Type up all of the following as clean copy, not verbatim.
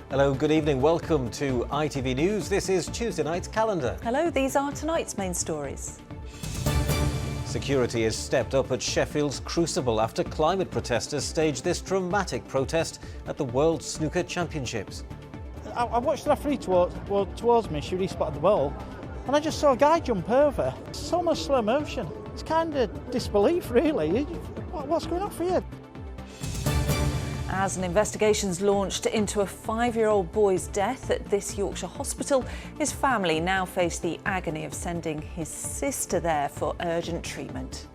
Hello, good evening. Welcome to ITV News. This is Tuesday night's calendar. Hello, these are tonight's main stories. Security has stepped up at Sheffield's Crucible after climate protesters staged this dramatic protest at the World Snooker Championships. I watched the referee towards me, she really spotted the ball, and I just saw a guy jump over. It's almost slow motion. It's kind of disbelief, really. What's going on for you? As an investigation's launched into a 5-year-old boy's death at this Yorkshire hospital, his family now face the agony of sending his sister there for urgent treatment.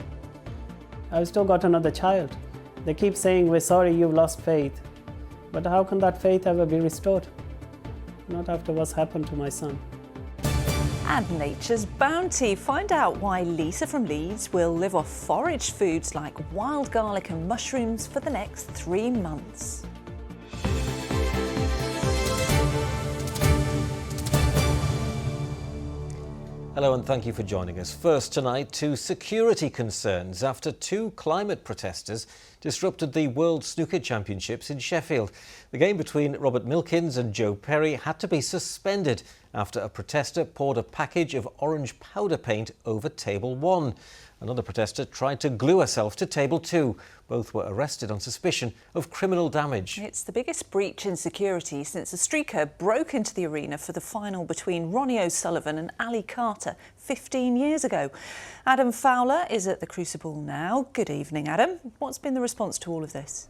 I've still got another child. They keep saying, we're sorry you've lost faith. But how can that faith ever be restored? Not after what's happened to my son. And Nature's Bounty. Find out why Lisa from Leeds will live off foraged foods like wild garlic and mushrooms for the next 3 months. Hello and thank you for joining us. First tonight to security concerns after 2 climate protesters disrupted the World Snooker Championships in Sheffield. The game between Robert Milkins and Joe Perry had to be suspended after a protester poured a package of orange powder paint over table 1. Another protester tried to glue herself to table 2. Both were arrested on suspicion of criminal damage. It's the biggest breach in security since a streaker broke into the arena for the final between Ronnie O'Sullivan and Ali Carter 15 years ago. Adam Fowler is at the Crucible now. Good evening, Adam. What's been the response to all of this?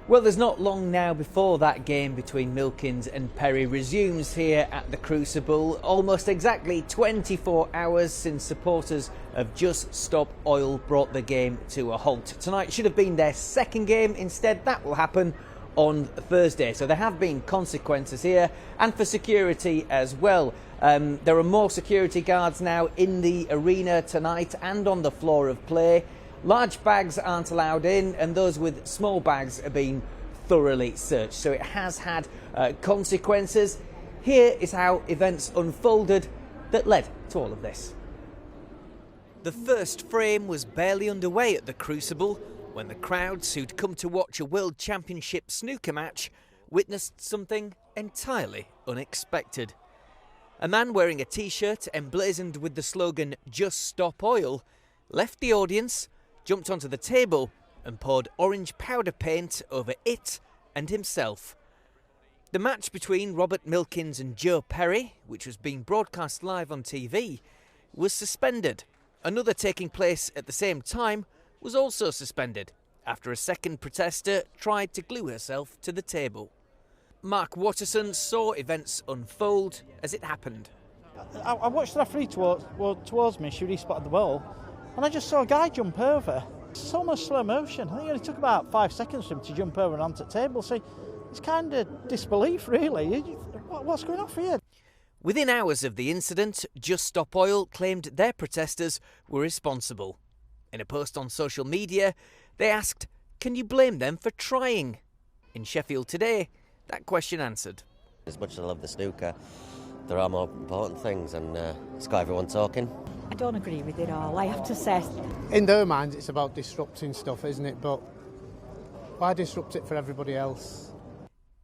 Well, there's not long now before that game between Milkins and Perry resumes here at the Crucible. Almost exactly 24 hours since supporters of Just Stop Oil brought the game to a halt. Tonight should have been their second game. Instead, that will happen on Thursday. So there have been consequences here, and for security as well. There are more security guards now in the arena tonight and on the floor of play. Large bags aren't allowed in, and those with small bags are being thoroughly searched. So it has had consequences. Here is how events unfolded that led to all of this. The first frame was barely underway at the Crucible when the crowds who'd come to watch a World Championship snooker match witnessed something entirely unexpected. A man wearing a t-shirt emblazoned with the slogan "Just Stop Oil" left the audience, jumped onto the table and poured orange powder paint over it and himself. The match between Robert Milkins and Joe Perry, which was being broadcast live on TV, was suspended. Another taking place at the same time was also suspended after a second protester tried to glue herself to the table. Mark Watterson saw events unfold as it happened. I watched the referee towards me, she really spotted the ball, and I just saw a guy jump over. It's almost slow motion. I think it only took about 5 seconds for him to jump over and onto the table. So it's kind of disbelief, really. What's going on for you? Within hours of the incident, Just Stop Oil claimed their protesters were responsible. In a post on social media, they asked, can you blame them for trying? In Sheffield Today, that question answered. As much as I love the snooker, there are more important things, and it's got everyone talking. I don't agree with it all, I have to say. In their minds, it's about disrupting stuff, isn't it? But why disrupt it for everybody else?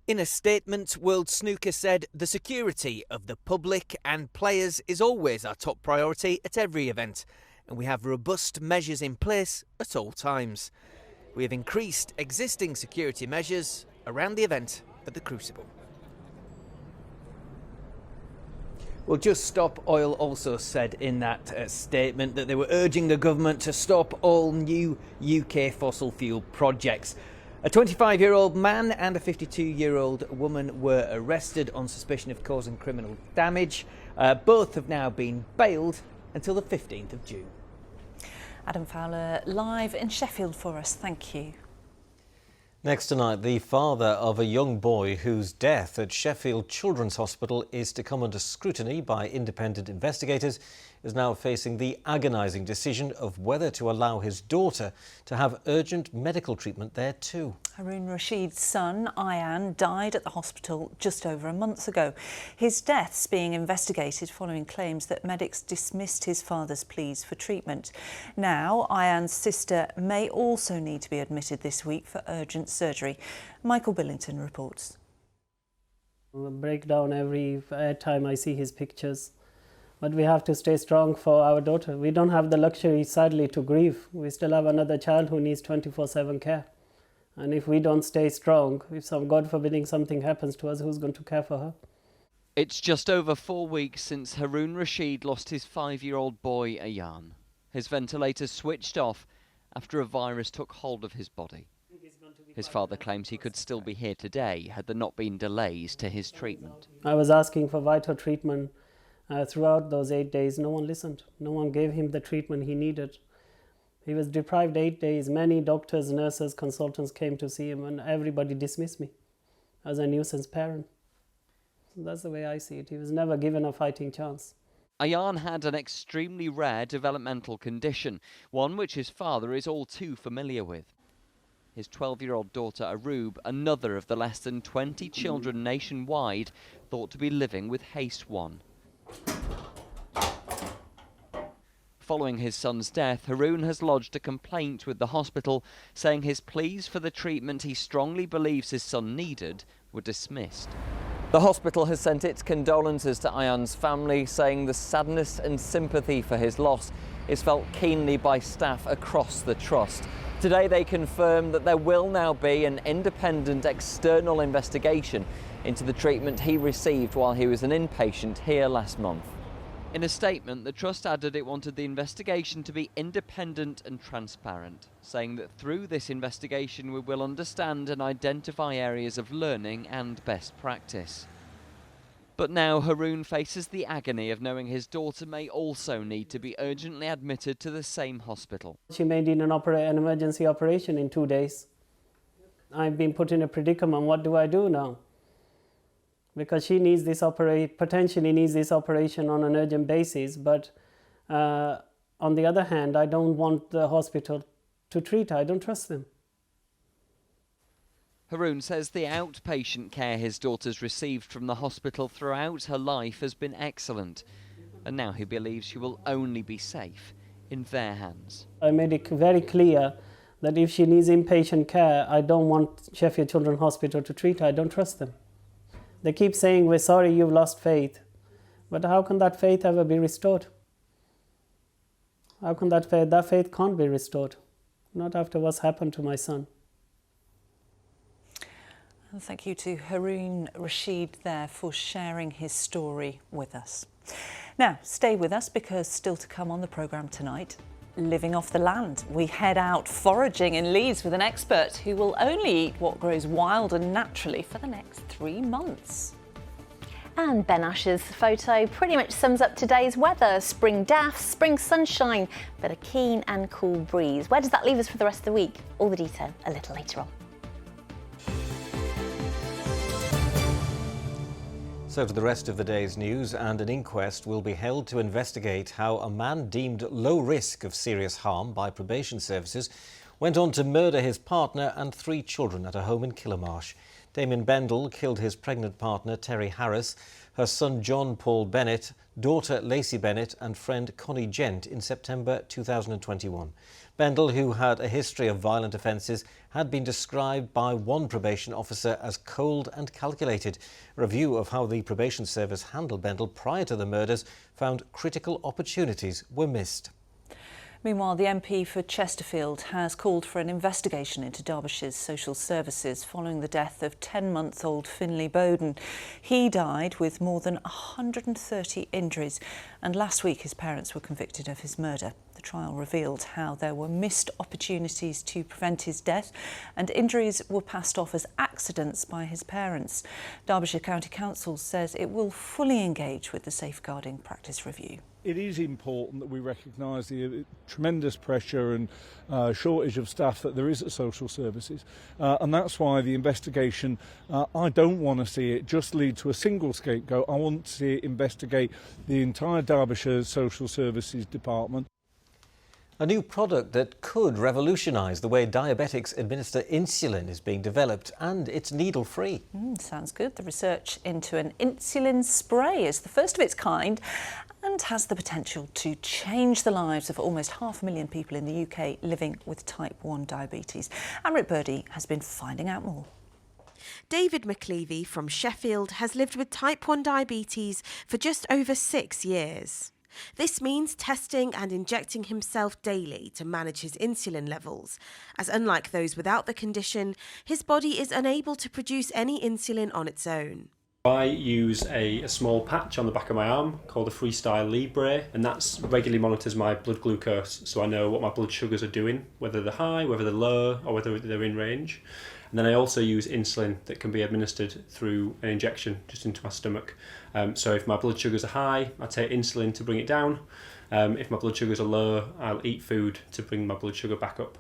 In a statement, World Snooker said the security of the public and players is always our top priority at every event, and we have robust measures in place at all times. We have increased existing security measures around the event at the Crucible. Well, Just Stop Oil also said in that statement that they were urging the government to stop all new UK fossil fuel projects. A 25-year-old man and a 52-year-old woman were arrested on suspicion of causing criminal damage. Both have now been bailed until the 15th of June. Adam Fowler live in Sheffield for us. Thank you. Next tonight, the father of a young boy whose death at Sheffield Children's Hospital is to come under scrutiny by independent investigators is now facing the agonising decision of whether to allow his daughter to have urgent medical treatment there too. Haroon Rashid's son, Ayan, died at the hospital just over a month ago. His death's being investigated following claims that medics dismissed his father's pleas for treatment. Now, Ayan's sister may also need to be admitted this week for urgent urgent surgery. Michael Billington reports. I break down every time I see his pictures. But we have to stay strong for our daughter. We don't have the luxury, sadly, to grieve. We still have another child who needs 24/7 care. And if we don't stay strong, if God forbidding something happens to us, who's going to care for her? It's just over 4 weeks since Haroon Rashid lost his 5-year-old boy, Ayan. His ventilator switched off after a virus took hold of his body. His father claims he could still be here today had there not been delays to his treatment. I was asking for vital treatment throughout those 8 days. No one listened. No one gave him the treatment he needed. He was deprived 8 days. Many doctors, nurses, consultants came to see him, and everybody dismissed me as a nuisance parent. That's the way I see it. He was never given a fighting chance. Ayan had an extremely rare developmental condition, one which his father is all too familiar with. His 12-year-old daughter Arub, another of the less than 20 children nationwide thought to be living with HACE-1. Following his son's death, Haroon has lodged a complaint with the hospital, saying his pleas for the treatment he strongly believes his son needed were dismissed. The hospital has sent its condolences to Ayan's family, saying the sadness and sympathy for his loss is felt keenly by staff across the trust. Today they confirm that there will now be an independent external investigation into the treatment he received while he was an inpatient here last month. In a statement, the Trust added it wanted the investigation to be independent and transparent, saying that through this investigation we will understand and identify areas of learning and best practice. But now Haroon faces the agony of knowing his daughter may also need to be urgently admitted to the same hospital. She may need an emergency operation in 2 days. I've been put in a predicament. What do I do now? Because she needs this potentially needs this operation on an urgent basis, but on the other hand, I don't want the hospital to treat her. I don't trust them. Haroon says the outpatient care his daughter's received from the hospital throughout her life has been excellent, and now he believes she will only be safe in their hands. I made it very clear that if she needs inpatient care, I don't want Sheffield Children's Hospital to treat her. I don't trust them. They keep saying, we're sorry you've lost faith. But how can that faith ever be restored? How can that faith can't be restored? Not after what's happened to my son. And thank you to Haroon Rashid there for sharing his story with us. Now, stay with us because still to come on the programme tonight, living off the land. We head out foraging in Leeds with an expert who will only eat what grows wild and naturally for the next 3 months. And Ben Ash's photo pretty much sums up today's weather. Spring daffs, spring sunshine, but a keen and cool breeze. Where does that leave us for the rest of the week? All the detail a little later on. So to the rest of the day's news, and an inquest will be held to investigate how a man deemed low risk of serious harm by probation services went on to murder his partner and 3 children at a home in Killamarsh. Damien Bendel killed his pregnant partner Terry Harris, her son John Paul Bennett, daughter Lacey Bennett and friend Connie Gent in September 2021. Bendel, who had a history of violent offences, had been described by one probation officer as cold and calculated. A review of how the probation service handled Bendel prior to the murders found critical opportunities were missed. Meanwhile, the MP for Chesterfield has called for an investigation into Derbyshire's social services following the death of 10-month-old Finlay Bowden. He died with more than 130 injuries, and last week his parents were convicted of his murder. The trial revealed how there were missed opportunities to prevent his death and injuries were passed off as accidents by his parents. Derbyshire County Council says it will fully engage with the Safeguarding Practice Review. It is important that we recognise the tremendous pressure and shortage of staff that there is at social services, and that's why the investigation, I don't want to see it just lead to a single scapegoat. I want to see it investigate the entire Derbyshire Social Services Department. A new product that could revolutionise the way diabetics administer insulin is being developed, and it's needle-free. Sounds good. The research into an insulin spray is the first of its kind, and has the potential to change the lives of almost 500,000 people in the UK living with type 1 diabetes. Amrit Birdie has been finding out more. David McLeavy from Sheffield has lived with type 1 diabetes for just over 6 years. This means testing and injecting himself daily to manage his insulin levels, as unlike those without the condition, his body is unable to produce any insulin on its own. I use a small patch on the back of my arm called a Freestyle Libre, and that regularly monitors my blood glucose, so I know what my blood sugars are doing, whether they're high, whether they're low, or whether they're in range. And then I also use insulin that can be administered through an injection just into my stomach. So if my blood sugars are high, I take insulin to bring it down. If my blood sugars are low, I'll eat food to bring my blood sugar back up.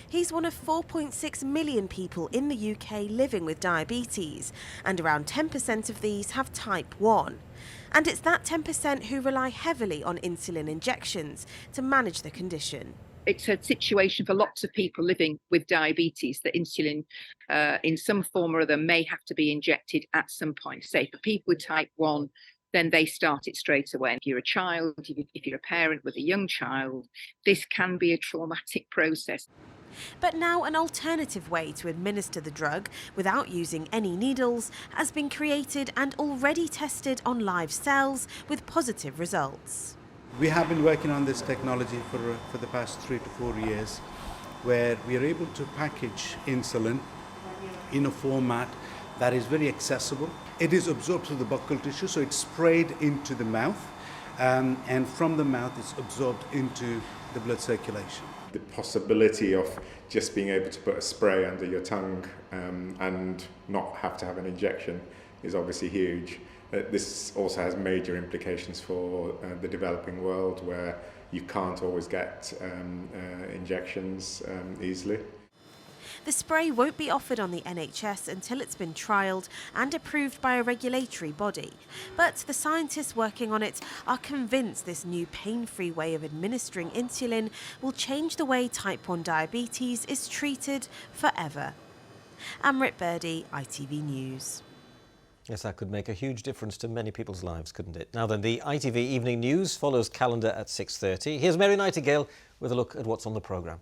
He's one of 4.6 million people in the UK living with diabetes, and around 10% of these have type 1. And it's that 10% who rely heavily on insulin injections to manage the condition. It's a situation for lots of people living with diabetes that insulin in some form or other may have to be injected at some point. Say for people with type 1, then they start it straight away. If you're a child, if you're a parent with a young child, this can be a traumatic process. But now an alternative way to administer the drug without using any needles has been created and already tested on live cells with positive results. We have been working on this technology for the past 3 to 4 years, where we are able to package insulin in a format that is very accessible. It is absorbed through the buccal tissue, so it's sprayed into the mouth, and from the mouth it's absorbed into the blood circulation. The possibility of just being able to put a spray under your tongue and not have to have an injection is obviously huge. This also has major implications for the developing world, where you can't always get injections easily. The spray won't be offered on the NHS until it's been trialled and approved by a regulatory body. But the scientists working on it are convinced this new pain-free way of administering insulin will change the way type 1 diabetes is treated forever. Amrit Birdie, ITV News. Yes, that could make a huge difference to many people's lives, couldn't it? Now then, the ITV Evening News follows Calendar at 6:30. Here's Mary Nightingale with a look at what's on the programme.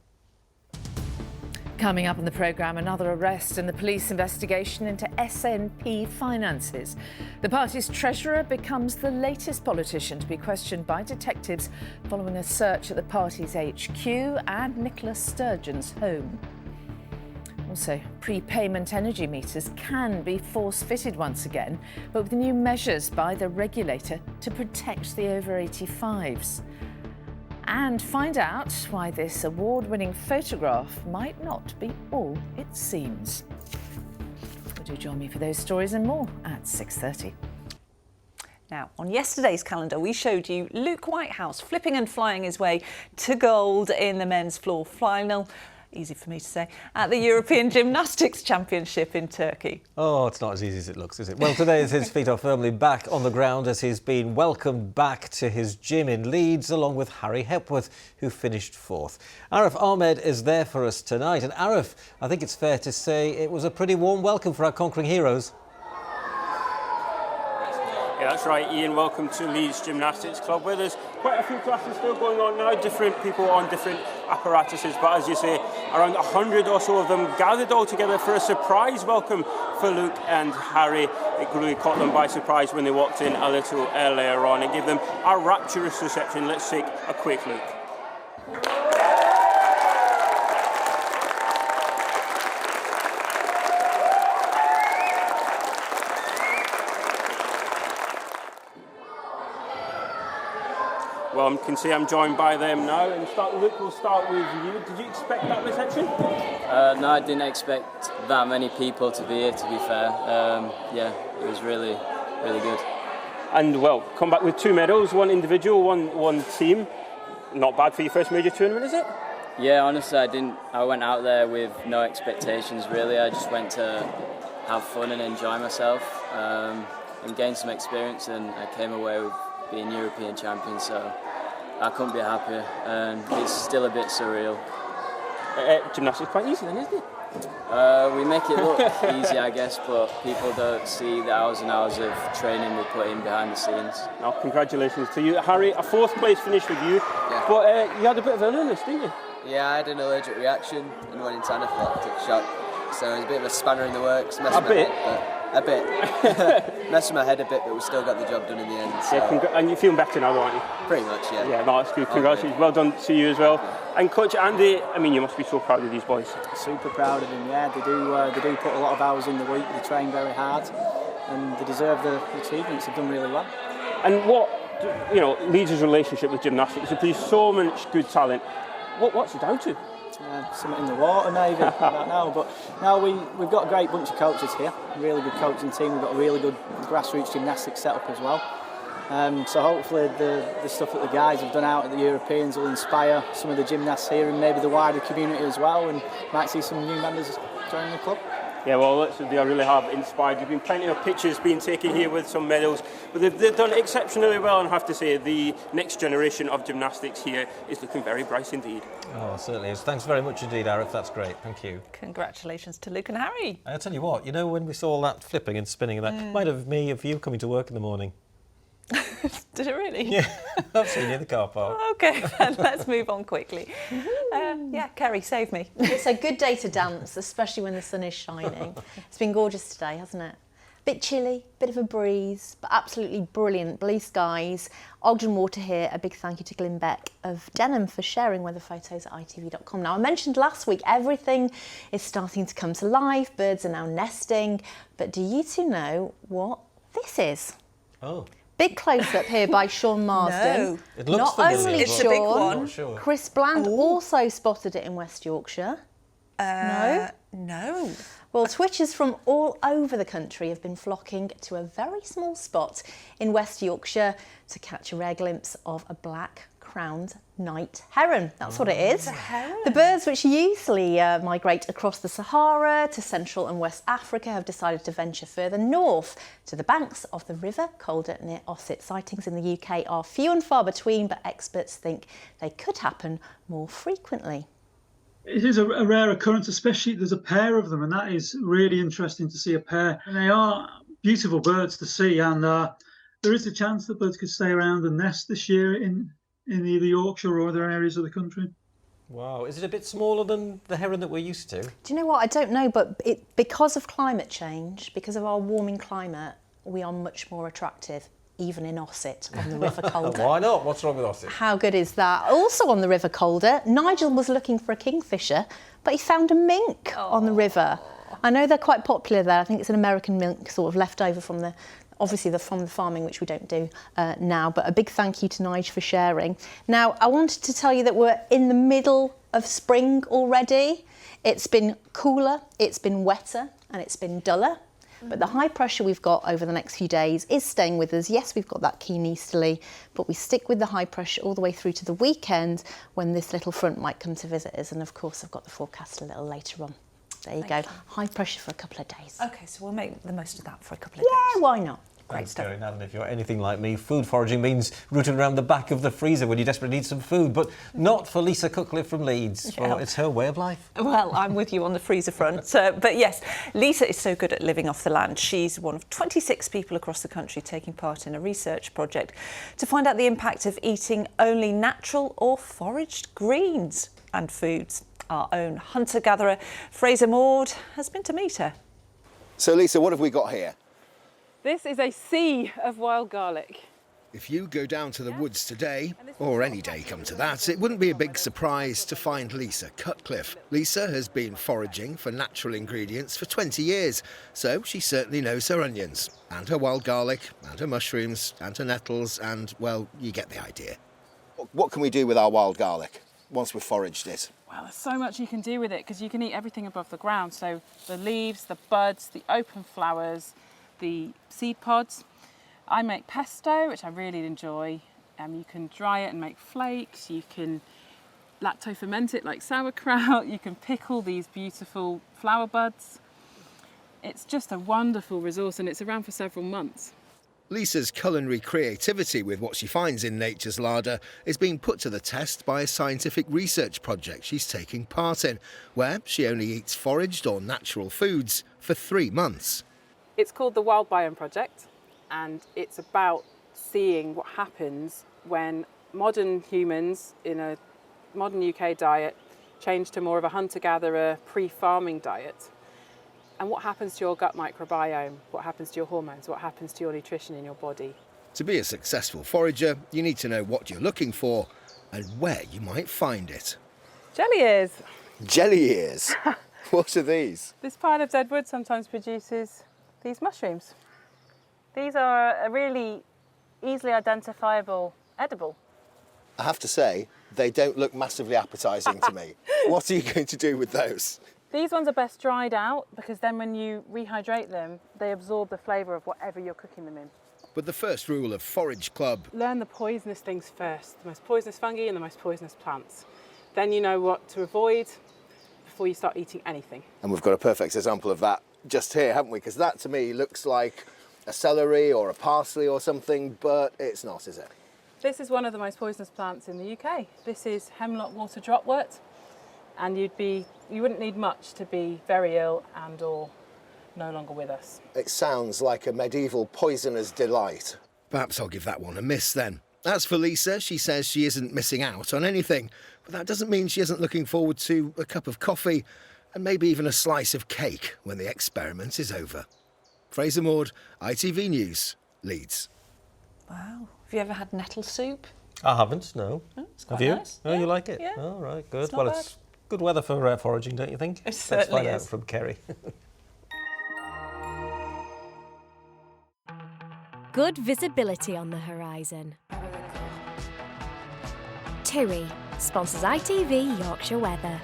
Coming up on the programme, another arrest in the police investigation into SNP finances. The party's treasurer becomes the latest politician to be questioned by detectives following a search at the party's HQ and Nicola Sturgeon's home. Also, prepayment energy meters can be force-fitted once again, but with new measures by the regulator to protect the over-85s. And find out why this award-winning photograph might not be all it seems. Do join me for those stories and more at 6:30. Now, on yesterday's calendar, we showed you Luke Whitehouse flipping and flying his way to gold in the men's floor final. Easy for me to say, at the European Gymnastics Championship in Turkey. Oh, it's not as easy as it looks, is it? Well, today his feet are firmly back on the ground as he's been welcomed back to his gym in Leeds, along with Harry Hepworth, who finished 4th. Arif Ahmed is there for us tonight. And Arif, I think it's fair to say it was a pretty warm welcome for our conquering heroes. Yeah, that's right, Ian. Welcome to Leeds Gymnastics Club, where there's quite a few classes still going on now, different people on different apparatuses, but as you say, around 100 or so of them gathered all together for a surprise welcome for Luke and Harry. It really caught them by surprise when they walked in a little earlier on. It gave them a rapturous reception. Let's take a quick look. Well, I can see I'm joined by them now. And Luke, we'll start with you. Did you expect that reception? No, I didn't expect that many people to be here, to be fair. Yeah, it was really, really good. And, well, come back with 2 medals, 1 individual, one team. Not bad for your first major tournament, is it? Yeah, honestly, I went out there with no expectations, really. I just went to have fun and enjoy myself and gain some experience, and I came away with being European champion, so I couldn't be happier, and it's still a bit surreal. Gymnastics quite easy then, isn't it? We make it look easy, I guess, but people don't see the hours and hours of training we put in behind the scenes. Now, congratulations to you. Harry, a 4th place finish with you, but you had a bit of an illness, didn't you? Yeah, I had an allergic reaction and went into anaphylactic shock. So it was a bit of a spanner in the works. A bit. Messed with my head a bit, but we still got the job done in the end. So. Yeah, and you're feeling better now, aren't you? Pretty much, yeah. Yeah, no, that's good. Congratulations. Well done to you as well. And Coach Andy, I mean, you must be so proud of these boys. Super proud of them, yeah. They do put a lot of hours in the week. They train very hard, and they deserve the achievements. They've done really well. And what, Leeds' relationship with gymnastics, they produce so much good talent. What's it down to? Something in the water maybe, I don't know, but now we've got a great bunch of coaches here, really good coaching team. We've got a really good grassroots gymnastics setup as well, so hopefully the stuff that the guys have done out at the Europeans will inspire some of the gymnasts here and maybe the wider community as well, and might see some new members joining the club. Yeah, well, they really have inspired. There's been plenty of pictures being taken here with some medals, but they've done exceptionally well, and I have to say the next generation of gymnastics here is looking very bright indeed. Oh, certainly is. Thanks very much indeed, Arif. That's great. Thank you. Congratulations to Luke and Harry. I'll tell you what, when we saw all that flipping and spinning and that, reminded of me of you coming to work in the morning. Did it really? Yeah, I've seen you in the car park. OK, then let's move on quickly. Kerry, save me. It's a good day to dance, especially when the sun is shining. It's been gorgeous today, hasn't it? Bit chilly, bit of a breeze, but absolutely brilliant. Blue skies, Ogden water here. A big thank you to Glyn Beck of Denham for sharing weather photos at ITV.com. Now, I mentioned last week, everything is starting to come to life. Birds are now nesting. But do you two know what this is? Oh. Big close-up here by Sean Marsden. No. It looks Not familiar, only it's a big one. Not sure. Chris Bland also spotted it in West Yorkshire. No. Well, twitchers from all over the country have been flocking to a very small spot in West Yorkshire to catch a rare glimpse of a black-crowned night heron. That's what it is. The birds, which usually migrate across the Sahara to Central and West Africa, have decided to venture further north to the banks of the River Calder near Ossett. Sightings in the UK are few and far between, but experts think they could happen more frequently. It is a rare occurrence, especially there's a pair of them, and that is really interesting to see a pair. And they are beautiful birds to see, and there is a chance that birds could stay around and nest this year in either Yorkshire or other areas of the country. Wow, is it a bit smaller than the heron that we're used to? Do you know what? I don't know, but because of climate change, because of our warming climate, we are much more attractive, even in Ossett on the River Calder. Why not? What's wrong with Ossett? How good is that? Also on the River Calder, Nigel was looking for a kingfisher, but he found a mink on the river. I know they're quite popular there. I think it's an American mink, sort of left over from the farming, which we don't do now. But a big thank you to Nigel for sharing. Now, I wanted to tell you that we're in the middle of spring already. It's been cooler, it's been wetter, and it's been duller. But the high pressure we've got over the next few days is staying with us. Yes, we've got that keen easterly, but we stick with the high pressure all the way through to the weekend when this little front might come to visit us. And of course, I've got the forecast a little later on. There you go. High pressure for a couple of days. OK, so we'll make the most of that for a couple of days. Yeah, why not? Great stuff. And if you're anything like me, food foraging means rooting around the back of the freezer when you desperately need some food, but not for Lisa Cutcliffe from Leeds. Yeah. It's her way of life. Well, I'm with you on the freezer front. But yes, Lisa is so good at living off the land. She's one of 26 people across the country taking part in a research project to find out the impact of eating only natural or foraged greens and foods. Our own hunter-gatherer, Fraser Maud, has been to meet her. So, Lisa, what have we got here? This is a sea of wild garlic. If you go down to the woods today, or any day come to that, it wouldn't be a big surprise to find Lisa Cutcliffe. Lisa has been foraging for natural ingredients for 20 years, so she certainly knows her onions, and her wild garlic, and her mushrooms, and her nettles, and, well, you get the idea. What can we do with our wild garlic once we've foraged it? Well, there's so much you can do with it, because you can eat everything above the ground, so the leaves, the buds, the open flowers, the seed pods. I make pesto, which I really enjoy. You can dry it and make flakes. You can lacto ferment it like sauerkraut. You can pickle these beautiful flower buds. It's just a wonderful resource, and it's around for several months. Lisa's culinary creativity with what she finds in nature's larder is being put to the test by a scientific research project she's taking part in, where she only eats foraged or natural foods for 3 months. It's called the Wild Biome Project, and it's about seeing what happens when modern humans in a modern UK diet change to more of a hunter-gatherer, pre-farming diet. And what happens to your gut microbiome, what happens to your hormones, what happens to your nutrition in your body. To be a successful forager, you need to know what you're looking for and where you might find it. Jelly ears. Jelly ears? What are these? This pile of deadwood sometimes produces these mushrooms. These are a really easily identifiable edible. I have to say, they don't look massively appetising to me. What are you going to do with those? These ones are best dried out because then when you rehydrate them, they absorb the flavour of whatever you're cooking them in. But the first rule of Forage Club... Learn the poisonous things first, the most poisonous fungi and the most poisonous plants. Then you know what to avoid before you start eating anything. And we've got a perfect example of that just here, haven't we? Because that to me looks like a celery or a parsley or something, but it's not, is it? This is one of the most poisonous plants in the UK. This is hemlock water dropwort, and you wouldn't need much to be very ill and or no longer with us. It sounds like a medieval poisoner's delight. Perhaps I'll give that one a miss then. As for Lisa, she says she isn't missing out on anything, but that doesn't mean she isn't looking forward to a cup of coffee and maybe even a slice of cake when the experiment is over. Fraser Maud, ITV News, Leeds. Wow. Have you ever had nettle soup? I haven't, no. Oh, it's quite Have you? nice. Oh, Yeah. you like it? Yeah. Oh, right, good. It's not Well, bad. it's good weather for foraging, don't you think? It Let's certainly find out is. from Kerry. Good visibility on the horizon. TIRI sponsors ITV Yorkshire Weather.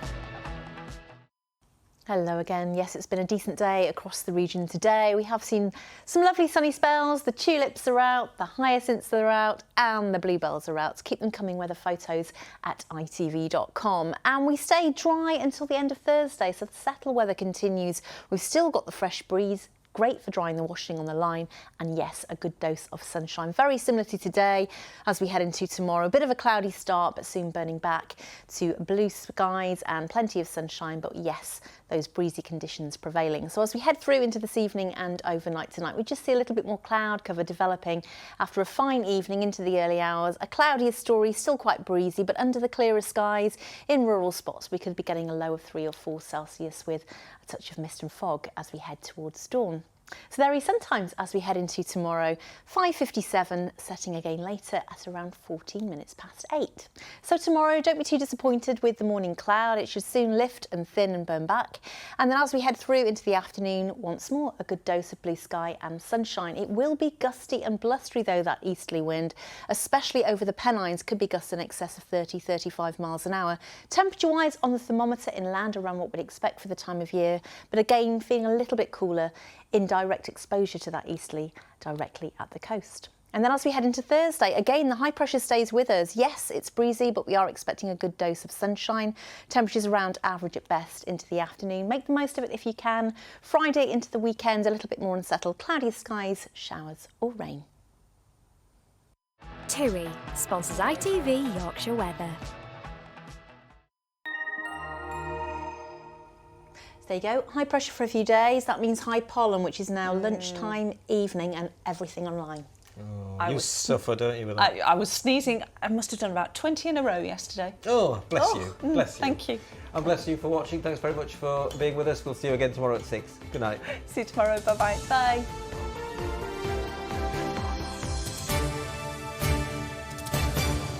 Hello again. Yes, it's been a decent day across the region today. We have seen some lovely sunny spells. The tulips are out, the hyacinths are out, and the bluebells are out. Keep them coming, weather photos at itv.com. And we stay dry until the end of Thursday, so the settle weather continues. We've still got the fresh breeze. Great for drying the washing on the line, and yes, a good dose of sunshine. Very similar to today as we head into tomorrow. A bit of a cloudy start, but soon burning back to blue skies and plenty of sunshine, but yes, those breezy conditions prevailing. So as we head through into this evening and overnight tonight, we just see a little bit more cloud cover developing after a fine evening into the early hours. A cloudier story, still quite breezy, but under the clearer skies in rural spots, we could be getting a low of 3 or 4 Celsius with a touch of mist and fog as we head towards dawn. So there is sometimes as we head into tomorrow, 5:57, setting again later at around 14 minutes past 8. So tomorrow, don't be too disappointed with the morning cloud. It should soon lift and thin and burn back. And then as we head through into the afternoon, once more, a good dose of blue sky and sunshine. It will be gusty and blustery though, that easterly wind, especially over the Pennines, could be gusts in excess of 30-35 miles an hour. Temperature-wise on the thermometer inland around what we'd expect for the time of year, but again, feeling a little bit cooler in direct exposure to that easterly directly at the coast. And then as we head into Thursday, again, the high pressure stays with us. Yes, it's breezy, but we are expecting a good dose of sunshine. Temperatures around average at best into the afternoon. Make the most of it if you can. Friday into the weekend, a little bit more unsettled. Cloudy skies, showers or rain. TIRI sponsors ITV Yorkshire Weather. There you go, high pressure for a few days. That means high pollen, which is now lunchtime, evening and everything online. Oh, you suffer, don't you, with that? I was sneezing. I must have done about 20 in a row yesterday. Oh, bless you. Bless you. Thank you. And bless you for watching. Thanks very much for being with us. We'll see you again tomorrow at 6. Good night. See you tomorrow. Bye-bye. Bye.